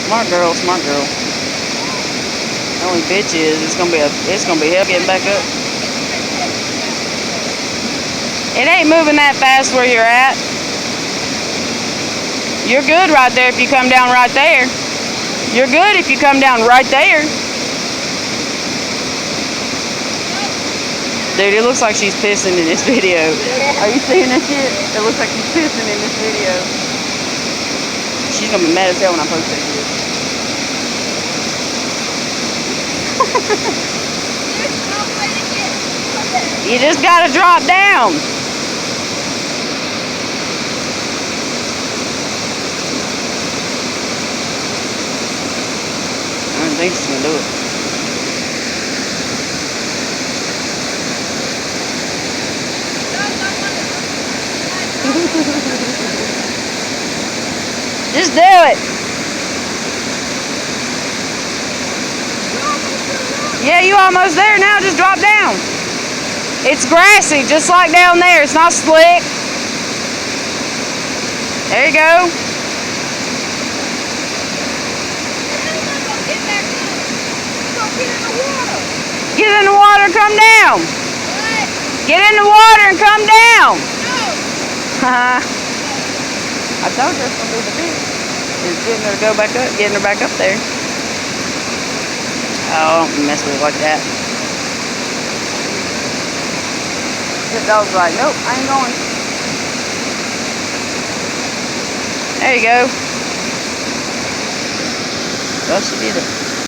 Smart girl, smart girl. The only bitch is it's gonna be hell getting back up. It ain't moving that fast where you're at. You're good right there if you come down right there. You're good if you come down right there. Dude, it looks like she's pissing in this video. Are you seeing this shit? It looks like she's pissing in this video. She's gonna be mad as hell when I post that shit. You just gotta drop down. I don't think she's gonna do it. Just do it. Yeah, you almost there now. Just drop down. It's grassy, just like down there. It's not slick. There you go. Get in the water, come down. Get in the water and come down. I told you it's gonna be the fish. It's getting her to go back up, getting her back up there. Oh, don't mess with it like that. The dog's like, nope, I ain't going. There you go. Well, she did it.